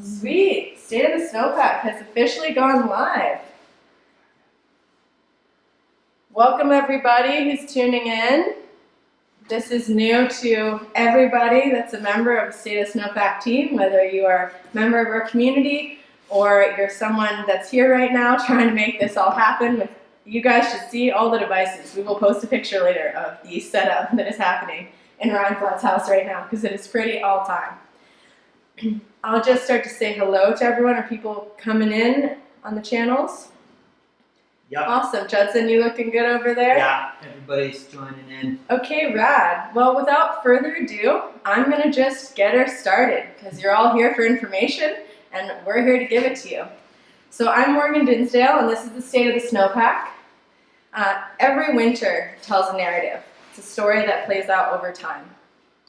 Sweet! State of the Snowpack has officially gone live. Welcome everybody who's tuning in. This is new to everybody that's a member of the State of the Snowpack team, whether you are a member of our community or you're someone that's here right now trying to make this all happen. You guys should see all the devices. We will post a picture later of the setup that is happening in Ryan Flat's house right now because it is pretty all time. I'll just start to say hello to everyone. Are people coming in on the channels? Yep. Awesome. Judson, you looking good over there? Yeah, everybody's joining in. Okay, rad. Well, without further ado, I'm going to just get her started because you're all here for information and we're here to give it to you. So I'm Morgan Dinsdale and this is the State of the Snowpack. Every winter tells a narrative. It's a story that plays out over time.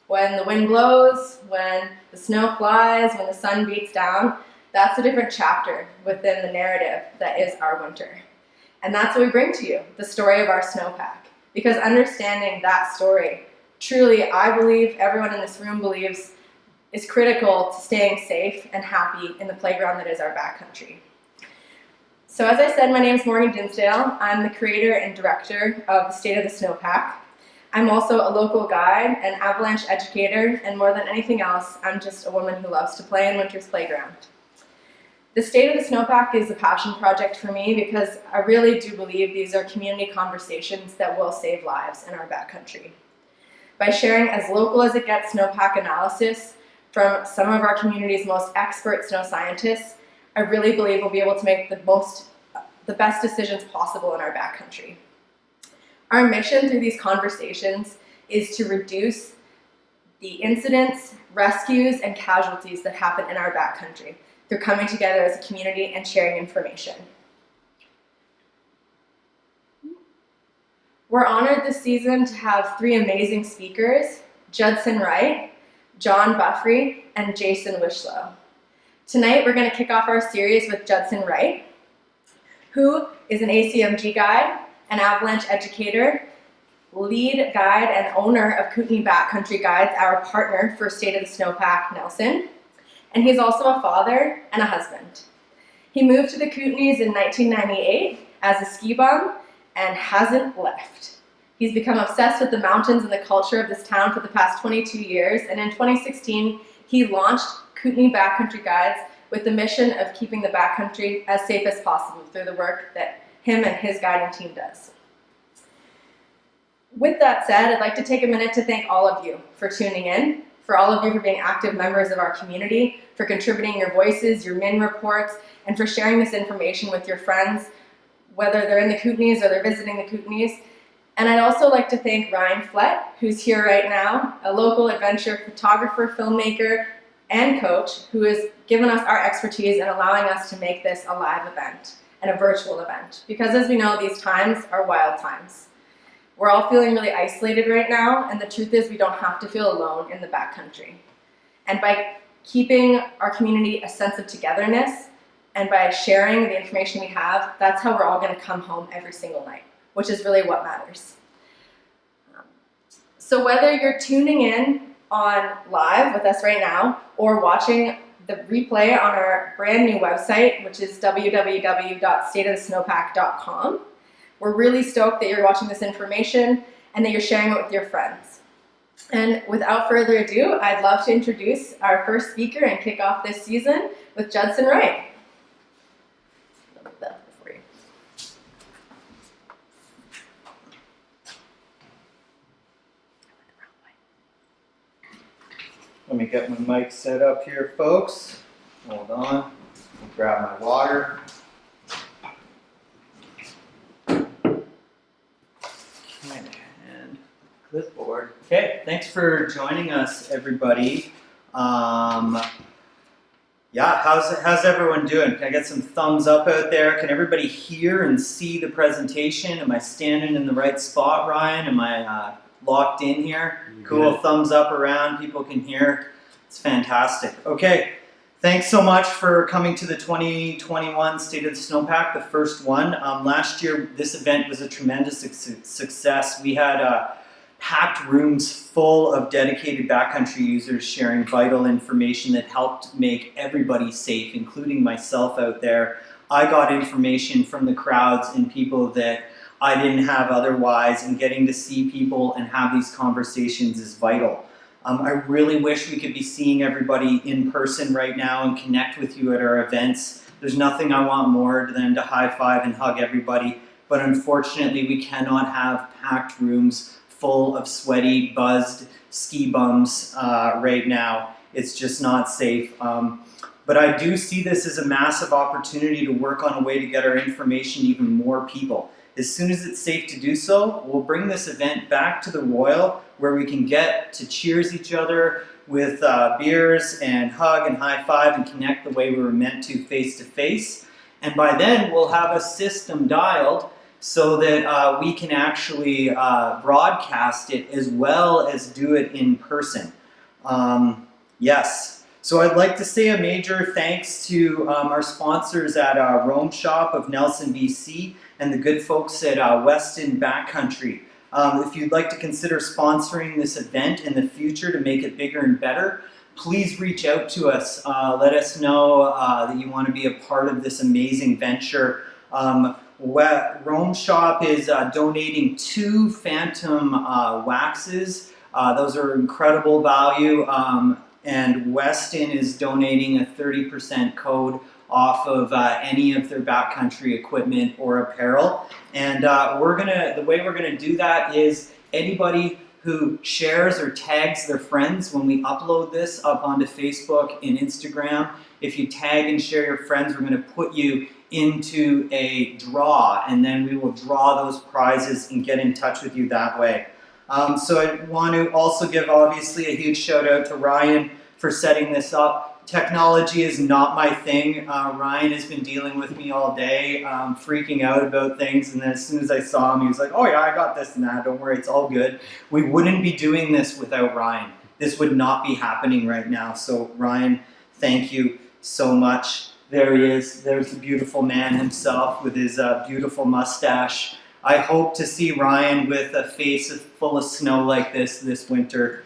When the wind blows, when the snow flies, when the sun beats down, that's a different chapter within the narrative that is our winter. And that's what we bring to you, the story of our snowpack. Because understanding that story, truly, I believe, everyone in this room believes, is critical to staying safe and happy in the playground that is our backcountry. So as I said, my name is Morgan Dinsdale. I'm the creator and director of the State of the Snowpack. I'm also a local guide, an avalanche educator, and more than anything else, I'm just a woman who loves to play in winter's playground. The State of the Snowpack is a passion project for me because I really do believe these are community conversations that will save lives in our backcountry. By sharing as local as it gets snowpack analysis from some of our community's most expert snow scientists, I really believe we'll be able to make the best decisions possible in our backcountry. Our mission through these conversations is to reduce the incidents, rescues, and casualties that happen in our backcountry through coming together as a community and sharing information. We're honored this season to have three amazing speakers, Judson Wright, John Buffrey, and Jason Wishlow. Tonight we're going to kick off our series with Judson Wright, who is an ACMG guide, an avalanche educator, lead guide and owner of Kootenay Backcountry Guides, our partner for State of the Snowpack, Nelson. And he's also a father and a husband. He moved to the Kootenays in 1998 as a ski bum and hasn't left. He's become obsessed with the mountains and the culture of this town for the past 22 years, and in 2016, he launched Kootenay Backcountry Guides with the mission of keeping the backcountry as safe as possible through the work that him and his guiding team does. With that said, I'd like to take a minute to thank all of you for tuning in, for all of you for being active members of our community, for contributing your voices, your min reports, and for sharing this information with your friends, whether they're in the Kootenays or they're visiting the Kootenays. And I'd also like to thank Ryan Flat, who's here right now, a local adventure photographer, filmmaker, and coach, who has given us our expertise and allowing us to make this a live event and a virtual event. Because as we know, these times are wild times. We're all feeling really isolated right now, and the truth is we don't have to feel alone in the backcountry. And by keeping our community a sense of togetherness, and by sharing the information we have, that's how we're all gonna come home every single night, which is really what matters. So whether you're tuning in on live with us right now, or watching the replay on our brand new website, which is www.stateofthesnowpack.com. We're really stoked that you're watching this information and that you're sharing it with your friends. And without further ado, I'd love to introduce our first speaker and kick off this season with Judson Wright. Let me get my mic set up here, folks. Hold on. I'll grab my water. And clipboard. Okay, thanks for joining us, everybody. Yeah, how's everyone doing? Can I get some thumbs up out there? Can everybody hear and see the presentation? Am I standing in the right spot, Ryan? Am I locked in here? Cool, thumbs up around, people can hear. It's fantastic. Okay, thanks so much for coming to the 2021 State of the Snowpack, the first one. Last year, this event was a tremendous success. We had packed rooms full of dedicated backcountry users sharing vital information that helped make everybody safe, including myself out there. I got information from the crowds and people that I didn't have otherwise, and getting to see people and have these conversations is vital. I really wish we could be seeing everybody in person right now and connect with you at our events. There's nothing I want more than to high five and hug everybody, but unfortunately we cannot have packed rooms full of sweaty, buzzed ski bums right now. It's just not safe. But I do see this as a massive opportunity to work on a way to get our information to even more people. As soon as it's safe to do so, we'll bring this event back to the Royal where we can get to cheers each other with beers and hug and high five and connect the way we were meant to face. And by then, we'll have a system dialed so that we can actually broadcast it as well as do it in person. Yes. So I'd like to say a major thanks to our sponsors at Rome Shop of Nelson, BC, and the good folks at Weston Backcountry. If you'd like to consider sponsoring this event in the future to make it bigger and better, please reach out to us. Let us know that you want to be a part of this amazing venture. Rome Shop is donating 2 Phantom waxes. Those are incredible value. And Weston is donating a 30% code off of any of their backcountry equipment or apparel. And the way we're gonna do that is anybody who shares or tags their friends when we upload this up onto Facebook and Instagram, if you tag and share your friends, we're gonna put you into a draw, and then we will draw those prizes and get in touch with you that way. So I want to also give obviously a huge shout out to Ryan for setting this up. Technology is not my thing. Ryan has been dealing with me all day, freaking out about things, and then as soon as I saw him, he was like, oh yeah, I got this and that, don't worry, it's all good. We wouldn't be doing this without Ryan. This would not be happening right now. So Ryan, thank you so much. There he is. There's the beautiful man himself with his beautiful mustache. I hope to see Ryan with a face full of snow like this winter.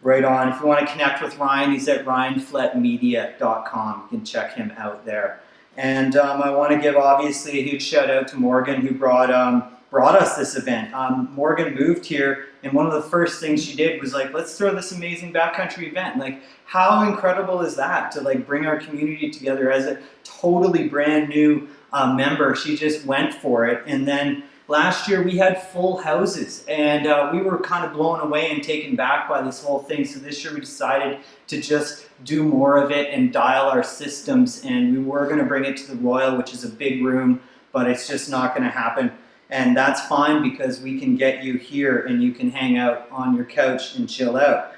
Right on. If you want to connect with Ryan, he's at ryanfletmedia.com. You can check him out there. And I want to give obviously a huge shout out to Morgan who brought us this event. Morgan moved here, and one of the first things she did was like, let's throw this amazing backcountry event. Like, how incredible is that to like bring our community together as a totally brand new member? She just went for it, and then last year we had full houses, and we were kind of blown away and taken back by this whole thing. So this year we decided to just do more of it and dial our systems, and we were going to bring it to the Royal, which is a big room, but it's just not going to happen. And that's fine because we can get you here and you can hang out on your couch and chill out.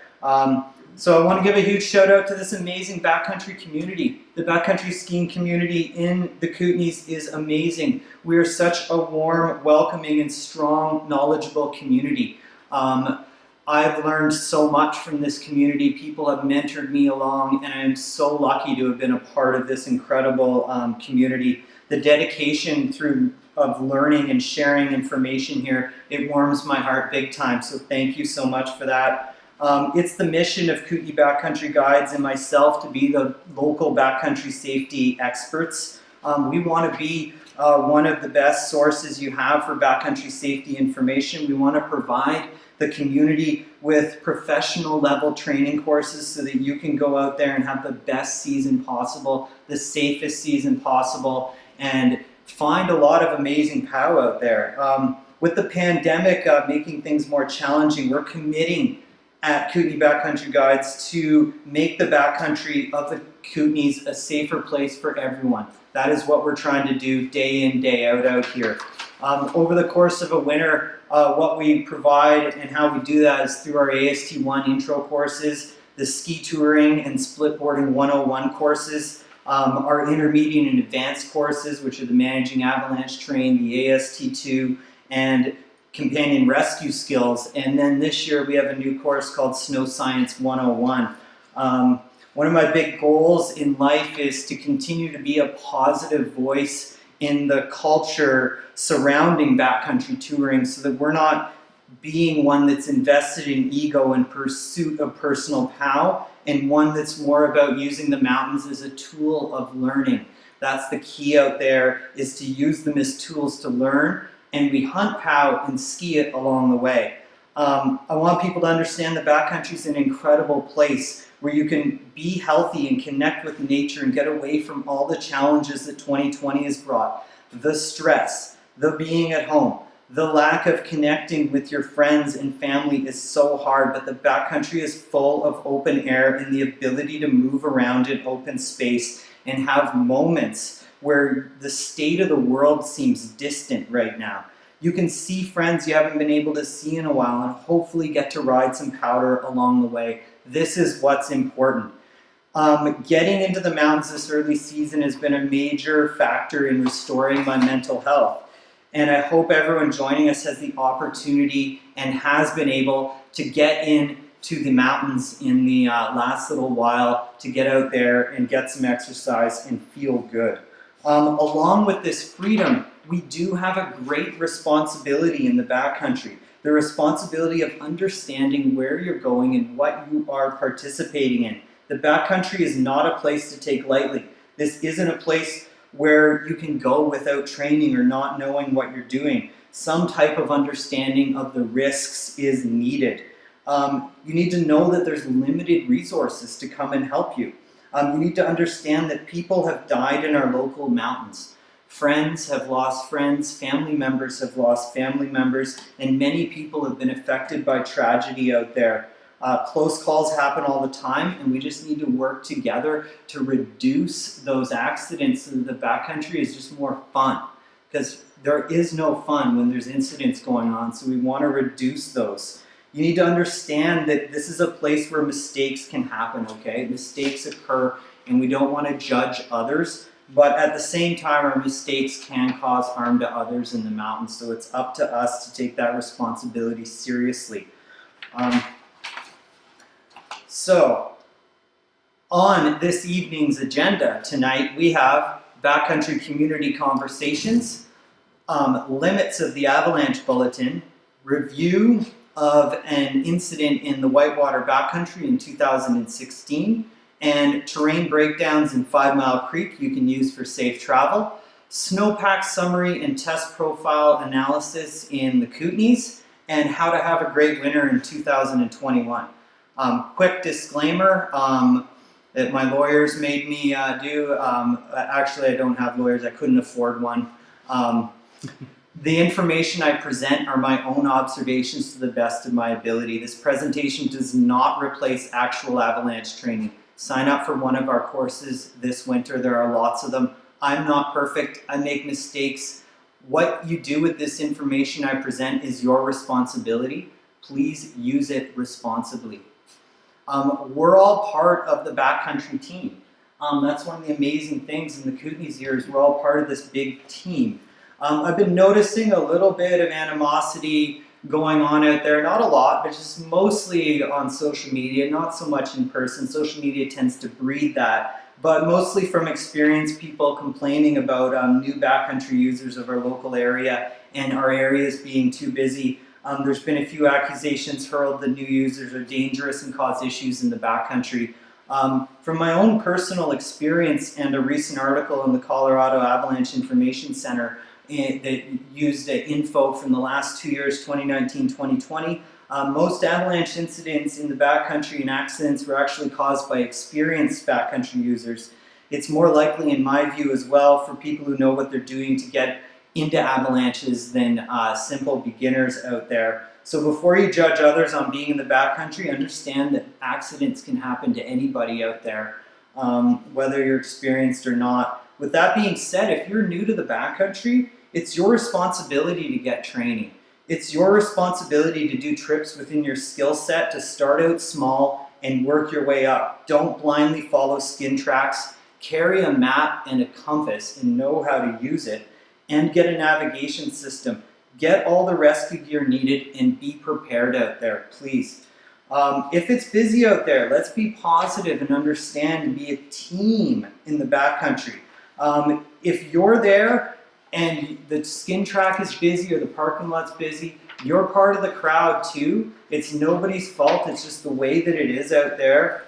So I want to give a huge shout out to this amazing backcountry community. The backcountry skiing community in the Kootenays is amazing. We are such a warm, welcoming, and strong, knowledgeable community. I've learned so much from this community. People have mentored me along, and I'm so lucky to have been a part of this incredible community. The dedication of learning and sharing information here, it warms my heart big time. So thank you so much for that. It's the mission of Kootenay Backcountry Guides and myself to be the local backcountry safety experts. We want to be one of the best sources you have for backcountry safety information. We want to provide the community with professional level training courses so that you can go out there and have the best season possible, the safest season possible, and find a lot of amazing POW out there. With the pandemic making things more challenging, we're committing at Kootenay Backcountry Guides to make the backcountry of the Kootenays a safer place for everyone. That is what we're trying to do day in, day out here. Over the course of a winter, what we provide and how we do that is through our AST1 intro courses, the ski touring and splitboarding 101 courses, our intermediate and advanced courses, which are the Managing Avalanche Terrain, the AST2, and companion rescue skills. And then this year we have a new course called Snow Science 101. One of my big goals in life is to continue to be a positive voice in the culture surrounding backcountry touring so that we're not being one that's invested in ego and pursuit of personal power, and one that's more about using the mountains as a tool of learning. That's the key out there, is to use them as tools to learn, and we hunt POW and ski it along the way. I want people to understand the backcountry is an incredible place where you can be healthy and connect with nature and get away from all the challenges that 2020 has brought. The stress, the being at home, the lack of connecting with your friends and family is so hard, but the backcountry is full of open air and the ability to move around in open space and have moments where the state of the world seems distant right now. You can see friends you haven't been able to see in a while and hopefully get to ride some powder along the way. This is what's important. Getting into the mountains this early season has been a major factor in restoring my mental health. And I hope everyone joining us has the opportunity and has been able to get into the mountains in the last little while, to get out there and get some exercise and feel good. Along with this freedom, we do have a great responsibility in the backcountry. The responsibility of understanding where you're going and what you are participating in. The backcountry is not a place to take lightly. This isn't a place where you can go without training or not knowing what you're doing. Some type of understanding of the risks is needed. You need to know that there's limited resources to come and help you. You need to understand that people have died in our local mountains. Friends have lost friends, family members have lost family members, and many people have been affected by tragedy out there. Close calls happen all the time, and we just need to work together to reduce those accidents so that the backcountry is just more fun. Because there is no fun when there's incidents going on, so we want to reduce those. You need to understand that this is a place where mistakes can happen, okay? Mistakes occur, and we don't want to judge others, but at the same time, our mistakes can cause harm to others in the mountains, so it's up to us to take that responsibility seriously. So, on this evening's agenda tonight, we have Backcountry Community Conversations, limits of the Avalanche Bulletin, review of an incident in the Whitewater Backcountry in 2016, and terrain breakdowns in 5 Mile Creek you can use for safe travel, Snowpack summary and test profile analysis in the Kootenays, and how to have a great winter in 2021. Quick disclaimer that my lawyers made me do. Actually, I don't have lawyers. I couldn't afford one. The information I present are my own observations to the best of my ability. This presentation does not replace actual avalanche training. Sign up for one of our courses this winter. There are lots of them. I'm not perfect. I make mistakes. What you do with this information I present is your responsibility. Please use it responsibly. We're all part of the Backcountry Team. That's one of the amazing things in the Kootenays here is we're all part of this big team. I've been noticing a little bit of animosity going on out there. Not a lot, but just mostly on social media, not so much in person. Social media tends to breed that. But mostly from experience, people complaining about new backcountry users of our local area and our areas being too busy. There's been a few accusations hurled that new users are dangerous and cause issues in the backcountry. From my own personal experience and a recent article in the Colorado Avalanche Information Center that used info from the last 2 years, 2019-2020, most avalanche incidents in the backcountry and accidents were actually caused by experienced backcountry users. It's more likely, in my view as well, for people who know what they're doing to get into avalanches than simple beginners out there. So before you judge others on being in the backcountry, understand that accidents can happen to anybody out there, whether you're experienced or not. With that being said, if you're new to the backcountry, it's your responsibility to get training. It's your responsibility to do trips within your skill set, to start out small and work your way up. Don't blindly follow skin tracks. Carry a map and a compass and know how to use it, and get a navigation system. Get all the rescue gear needed and be prepared out there, please. If it's busy out there, let's be positive and understand and be a team in the backcountry. If you're there and the skin track is busy or the parking lot's busy, You're part of the crowd too. It's nobody's fault. It's just the way that it is out there.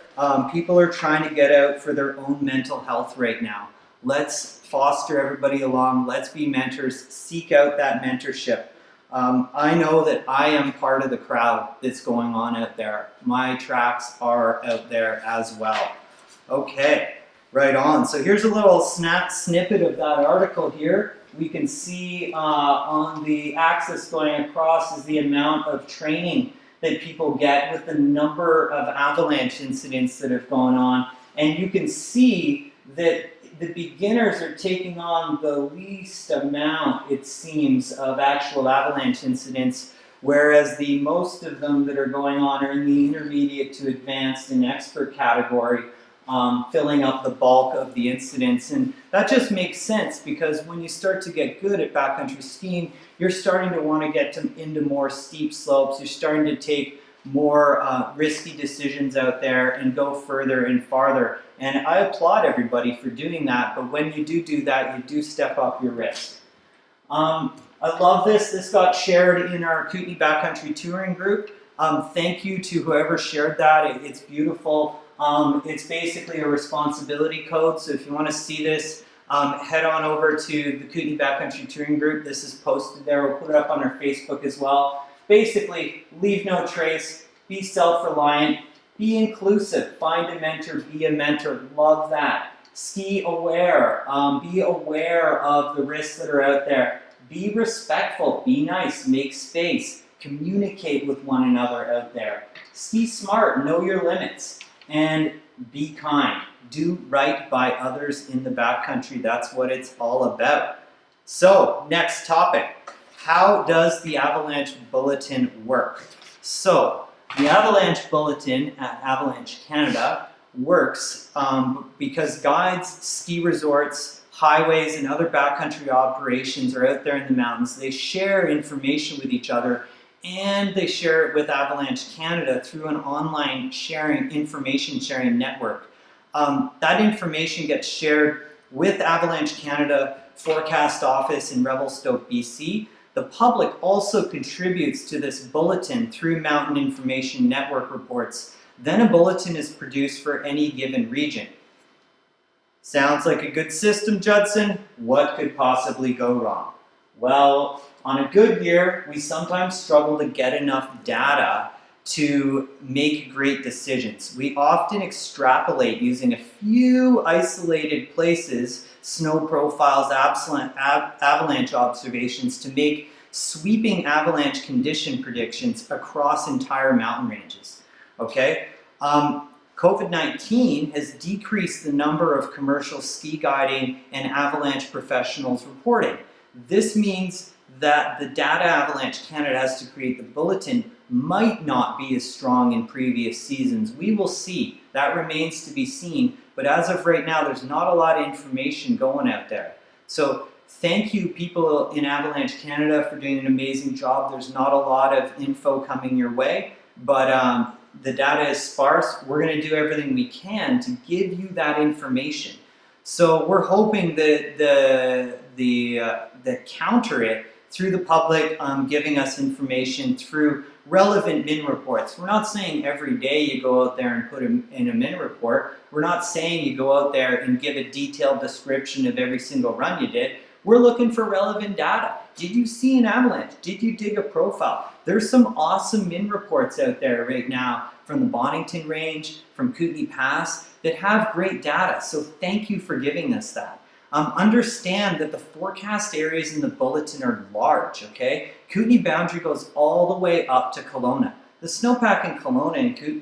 People are trying to get out for their own mental health right now. Let's foster everybody along. Let's be mentors. Seek out that mentorship. I know that I am part of the crowd that's going on out there. My tracks are out there as well. Okay, right on. So here's a little snippet of that article here. We can see on the axis going across is the amount of training that people get with the number of avalanche incidents that have gone on. And you can see that the beginners are taking on the least amount, it seems, of actual avalanche incidents, whereas the most of them that are going on are in the intermediate to advanced and expert category, filling up the bulk of the incidents. And that just makes sense, because when you start to get good at backcountry skiing, you're starting to want to get into more steep slopes. You're starting to take more risky decisions out there and go further and farther. And I applaud everybody for doing that, but when you do that, you do step up your risk. I love this. This got shared in our Kootenay Backcountry Touring group. Thank you to whoever shared that. It's beautiful. It's basically a responsibility code, so if you want to see this, head on over to the Kootenay Backcountry Touring group. This is posted there. We'll put it up on our Facebook as well. Basically, leave no trace, be self-reliant, be inclusive, find a mentor, be a mentor. Love that. Ski aware, be aware of the risks that are out there. Be respectful, be nice, make space, communicate with one another out there. Ski smart, know your limits, and be kind. Do right by others in the backcountry. That's what it's all about. So, next topic. How does the Avalanche Bulletin work? So, the Avalanche Bulletin at Avalanche Canada works because guides, ski resorts, highways, and other backcountry operations are out there in the mountains. They share information with each other, and they share it with Avalanche Canada through an online information sharing network. That information gets shared with Avalanche Canada Forecast Office in Revelstoke, BC. The public also contributes to this bulletin through Mountain Information Network reports. Then a bulletin is produced for any given region. Sounds like a good system, Judson. What could possibly go wrong? Well, on a good year, we sometimes struggle to get enough data to make great decisions. We often extrapolate using a few isolated places, snow profiles, avalanche observations, to make sweeping avalanche condition predictions across entire mountain ranges. Okay? COVID-19 has decreased the number of commercial ski guiding and avalanche professionals reporting. This means that the data Avalanche Canada has to create the bulletin might not be as strong in previous seasons. We will see. That remains to be seen. But as of right now, there's not a lot of information going out there. So thank you, people in Avalanche Canada, for doing an amazing job. There's not a lot of info coming your way, but the data is sparse. We're going to do everything we can to give you that information. So we're hoping that that counter it through the public giving us information through relevant min reports. We're not saying every day you go out there and put in a min report. We're not saying you go out there and give a detailed description of every single run you did. We're looking for relevant data. Did you see an avalanche? Did you dig a profile? There's some awesome min reports out there right now from the Kootenay Range, from Kootenay Pass, that have great data. So thank you for giving us that. Understand that the forecast areas in the bulletin are large, okay? Kootenay boundary goes all the way up to Kelowna. The snowpack in Kelowna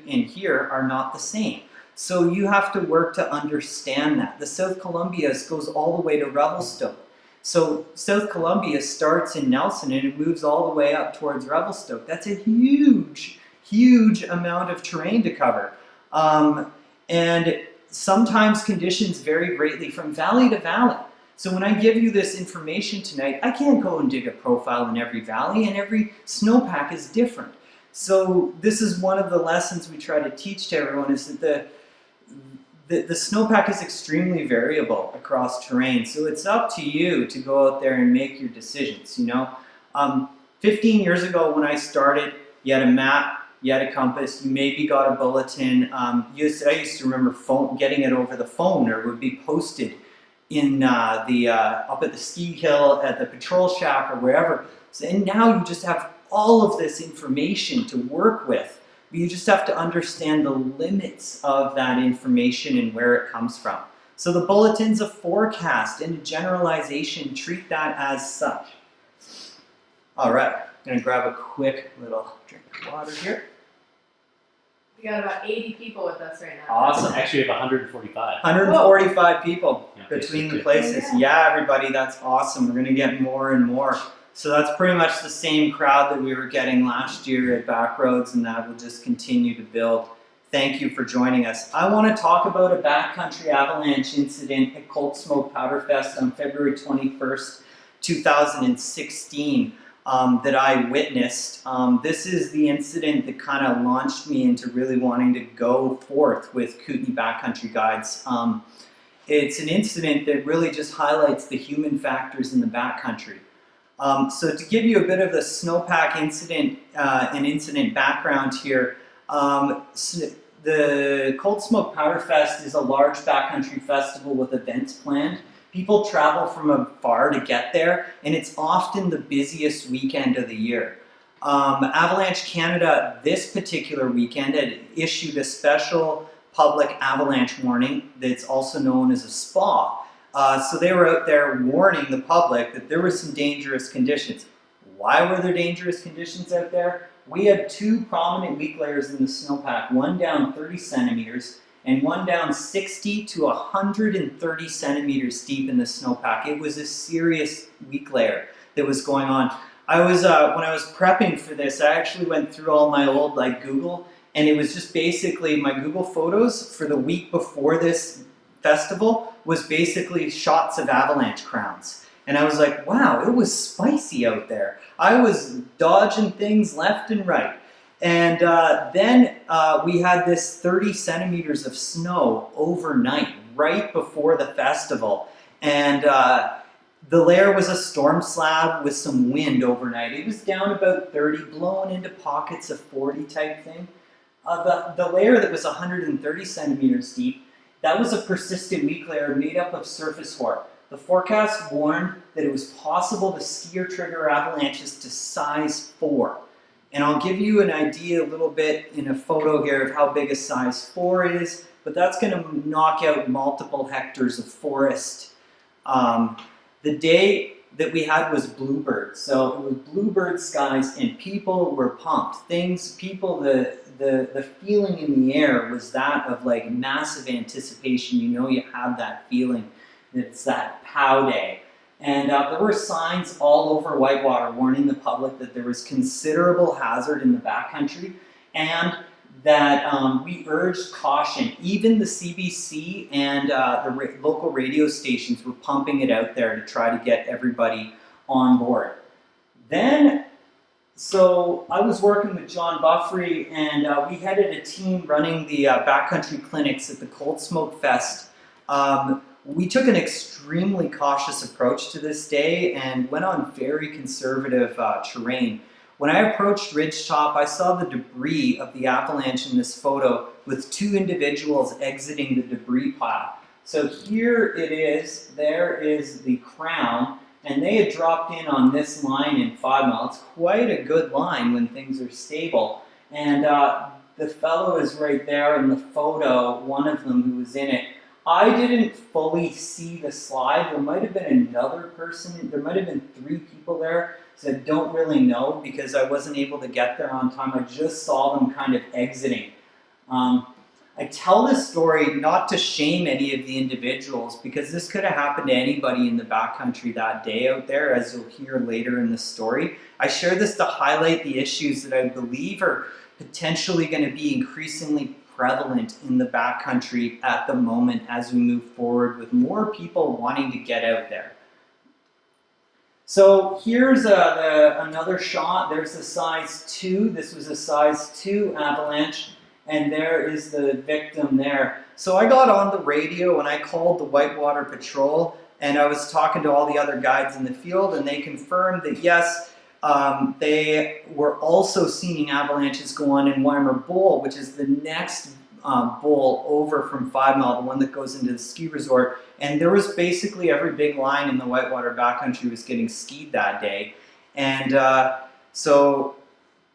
and here are not the same. So you have to work to understand that. The South Columbia goes all the way to Revelstoke. So South Columbia starts in Nelson and it moves all the way up towards Revelstoke. That's a huge, huge amount of terrain to cover. And sometimes conditions vary greatly from valley to valley. So when I give you this information tonight, I can't go and dig a profile in every valley, and every snowpack is different. So this is one of the lessons we try to teach to everyone, is that the snowpack is extremely variable across terrain. So it's up to you to go out there and make your decisions, you know. 15 years ago when I started, you had a map, you had a compass, you maybe got a bulletin. I used to remember getting it over the phone, or it would be posted in up at the ski hill, at the patrol shack, or wherever. So, and now you just have all of this information to work with. You just have to understand the limits of that information and where it comes from. So the bulletin's a forecast and a generalization. Treat that as such. All right, I'm gonna grab a quick little drink of water here. We got about 80 people with us right now. Awesome. Actually, we have 145. 145 people Yeah, between the good. places. Yeah, everybody, that's awesome. We're gonna get more and more. So that's pretty much the same crowd that we were getting last year at Backroads, and that will just continue to build. Thank you for joining us. I want to talk about a backcountry avalanche incident at Cold Smoke Powder Fest on February 21st, 2016 that I witnessed. This is the incident that kind of launched me into really wanting to go forth with Kootenay Backcountry Guides. It's an incident that really just highlights the human factors in the backcountry. So to give you a bit of the Snowpack incident and incident background here, the Cold Smoke Powder Fest is a large backcountry festival with events planned. People travel from afar to get there, and it's often the busiest weekend of the year. Avalanche Canada, this particular weekend, had issued a special public avalanche warning that's also known as a SPA. So they were out there warning the public that there were some dangerous conditions. Why were there dangerous conditions out there? We had two prominent weak layers in the snowpack, one down 30 centimeters and one down 60 to 130 centimeters deep in the snowpack. It was a serious weak layer that was going on. I was when I was prepping for this, I actually went through all my old Google, and it was just basically my Google photos for the week before this festival was basically shots of avalanche crowns. And I was like, wow, it was spicy out there. I was dodging things left and right. And then we had this 30 centimeters of snow overnight, right before the festival. And the layer was a storm slab with some wind overnight. It was down about 30, blowing into pockets of 40 type thing. The layer that was 130 centimeters deep, that was a persistent weak layer made up of surface hoar. The forecast warned that it was possible to ski or trigger avalanches to size 4. And I'll give you an idea a little bit in a photo here of how big a size 4 is, but that's going to knock out multiple hectares of forest. The day that we had was bluebird, so it was bluebird skies, and people were pumped. The feeling in the air was that of massive anticipation. You know, you have that feeling. It's that POW day. And there were signs all over Whitewater warning the public that there was considerable hazard in the backcountry, and that we urged caution. Even the CBC and the local radio stations were pumping it out there to try to get everybody on board. Then, so I was working with John Buffrey, and we headed a team running the Backcountry Clinics at the Cold Smoke Fest. We took an extremely cautious approach to this day and went on very conservative terrain. When I approached Ridgetop, I saw the debris of the avalanche in this photo with two individuals exiting the debris pile. So here it is, there is the crown, and they had dropped in on this line in 5 Mile. It's quite a good line when things are stable. And the fellow is right there in the photo, one of them who was in it. I didn't fully see the slide. There might have been another person, there might have been 3 people there, so I don't really know because I wasn't able to get there on time. I just saw them kind of exiting. I tell this story not to shame any of the individuals because this could have happened to anybody in the backcountry that day out there, as you'll hear later in the story. I share this to highlight the issues that I believe are potentially going to be increasingly prevalent in the backcountry at the moment as we move forward with more people wanting to get out there. So here's another shot. There's a size 2. This was a size 2 avalanche, and there is the victim there. So I got on the radio and I called the Whitewater Patrol, and I was talking to all the other guides in the field, and they confirmed that yes, They were also seeing avalanches go on in Weimer Bowl, which is the next bowl over from 5 Mile, the one that goes into the ski resort. And there was basically every big line in the whitewater backcountry was getting skied that day. And so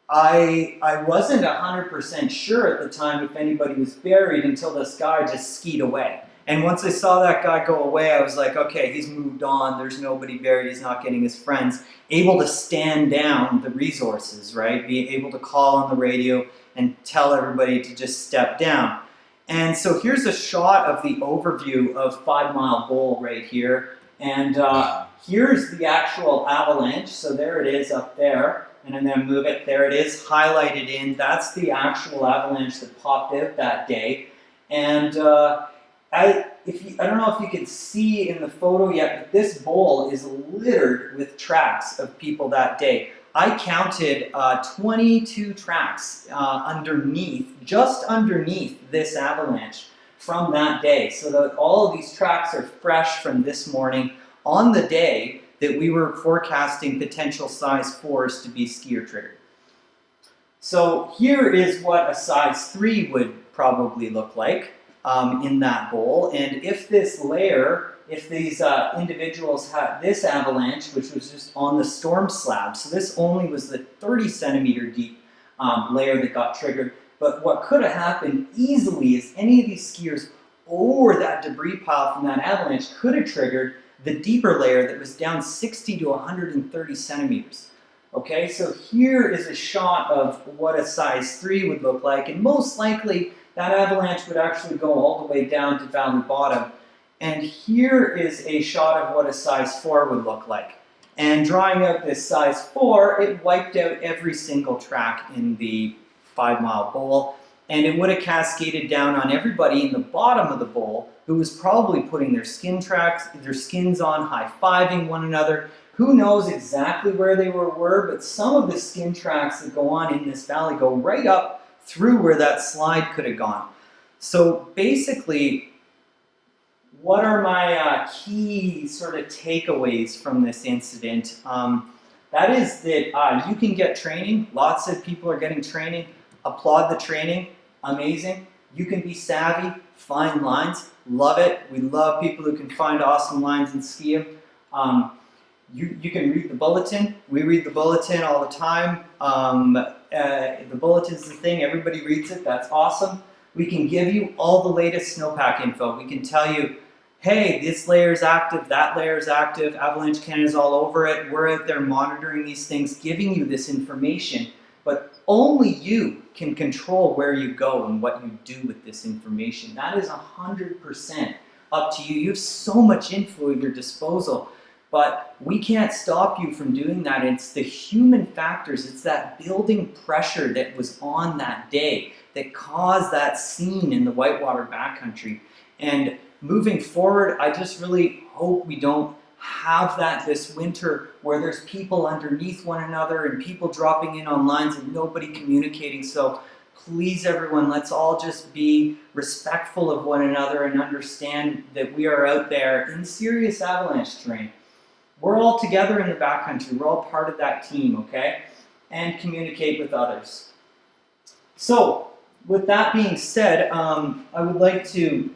I wasn't 100% sure at the time if anybody was buried until this guy just skied away. And once I saw that guy go away, I was like, okay, he's moved on. There's nobody buried. He's not getting his friends. Able to stand down the resources, right? Be able to call on the radio and tell everybody to just step down. And so here's a shot of the overview of 5 Mile Bowl right here. And here's the actual avalanche. So there it is up there. And I'm going to move it. There it is, highlighted in. That's the actual avalanche that popped out that day. And I don't know if you can see in the photo yet, but this bowl is littered with tracks of people that day. I counted 22 tracks just underneath this avalanche from that day. So that all of these tracks are fresh from this morning on the day that we were forecasting potential size 4s to be skier triggered. So here is what a size 3 would probably look like in that bowl. And if this layer, if these individuals had this avalanche, which was just on the storm slab, so this only was the 30 centimeter deep layer that got triggered. But what could have happened easily is any of these skiers or that debris pile from that avalanche could have triggered the deeper layer that was down 60 to 130 centimeters. Okay, so here is a shot of what a size 3 would look like, and most likely that avalanche would actually go all the way down to Valley Bottom. And here is a shot of what a size 4 would look like. And drawing out this size 4, it wiped out every single track in the 5 Mile Bowl, and it would have cascaded down on everybody in the bottom of the bowl who was probably putting their skins on, high-fiving one another. Who knows exactly where they were, but some of the skin tracks that go on in this valley go right up through where that slide could have gone. So basically, what are my key sort of takeaways from this incident? That is that you can get training. Lots of people are getting training. Applaud the training. Amazing. You can be savvy, find lines. Love it. We love people who can find awesome lines and ski them. You can read the Bulletin. We read the Bulletin all the time. The Bulletin's the thing. Everybody reads it. That's awesome. We can give you all the latest snowpack info. We can tell you, hey, this layer is active, that layer is active, Avalanche Canada's all over it. We're out there monitoring these things, giving you this information. But only you can control where you go and what you do with this information. That is 100% up to you. You have so much info at your disposal. But we can't stop you from doing that. It's the human factors. It's that building pressure that was on that day that caused that scene in the whitewater backcountry. And moving forward, I just really hope we don't have that this winter where there's people underneath one another and people dropping in on lines and nobody communicating. So please, everyone, let's all just be respectful of one another and understand that we are out there in serious avalanche terrain. We're all together in the backcountry. We're all part of that team, okay? And communicate with others. So, with that being said, I would like to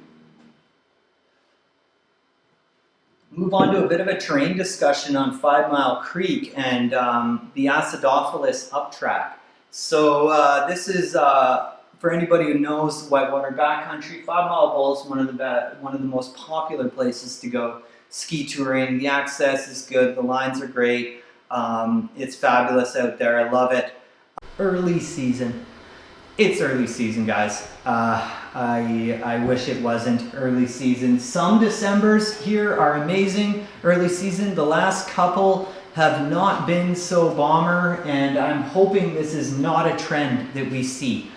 move on to a bit of a terrain discussion on 5 Mile Creek and the Acidophilus uptrack. So this is, for anybody who knows whitewater backcountry, 5 Mile Bowl is one of the most popular places to go ski touring. The access is good, the lines are great, it's fabulous out there, I love it. Early season. It's early season, guys. I wish it wasn't early season. Some Decembers here are amazing early season. The last couple have not been so bomber, and I'm hoping this is not a trend that we see.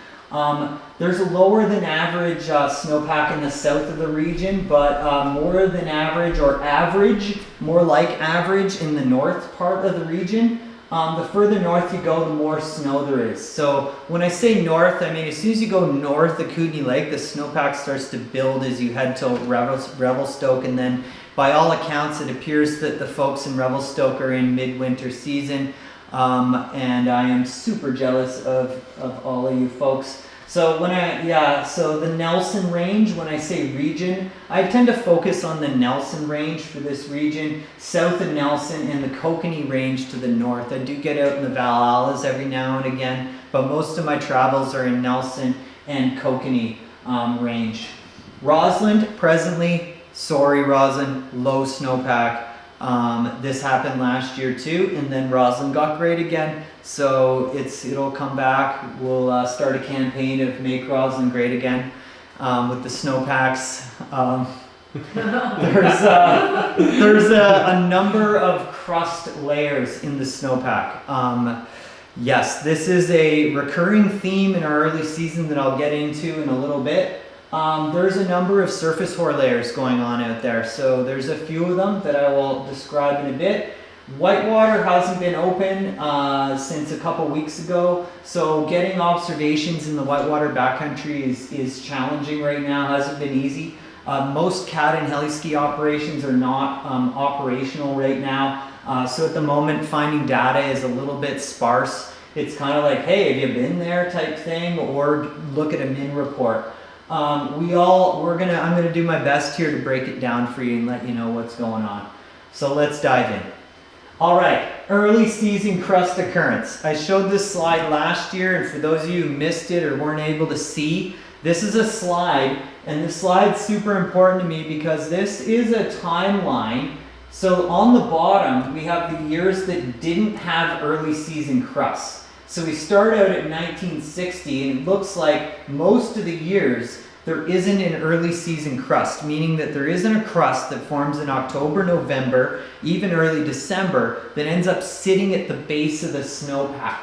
There's a lower than average snowpack in the south of the region, but more than average or average, more like average in the north part of the region. The further north you go, the more snow there is. So when I say north, I mean as soon as you go north of Kootenay Lake, the snowpack starts to build as you head to Revelstoke, and then by all accounts it appears that the folks in Revelstoke are in midwinter season. and I am super jealous of all of you folks. So so the Nelson Range, when I say region, I tend to focus on the Nelson Range for this region, south of Nelson, and the Kootenay Range to the north. I do get out in the Valalas every now and again, but most of my travels are in Nelson and Kootenay Range. Roslyn, presently, sorry Roslyn, low snowpack. This happened last year too, and then Roslyn got great again, so it'll come back. We'll start a campaign of make Roslyn great again with the snowpacks. There's a number of crust layers in the snowpack. Yes, this is a recurring theme in our early season that I'll get into in a little bit. There's a number of surface hoar layers going on out there, so there's a few of them that I will describe in a bit. Whitewater hasn't been open since a couple weeks ago, so getting observations in the whitewater backcountry is challenging right now, hasn't been easy. Most cat and heli ski operations are not operational right now, so at the moment finding data is a little bit sparse. It's kind of like, hey, have you been there type thing, or look at a min report. I'm gonna do my best here to break it down for you and let you know what's going on. So let's dive in. All right, early season crust occurrence. I showed this slide last year, and for those of you who missed it or weren't able to see, this is a slide, and this slide's super important to me because this is a timeline. So on the bottom, we have the years that didn't have early season crust. So we start out at 1960, and it looks like most of the years there isn't an early season crust, meaning that there isn't a crust that forms in October, November, even early December, that ends up sitting at the base of the snowpack,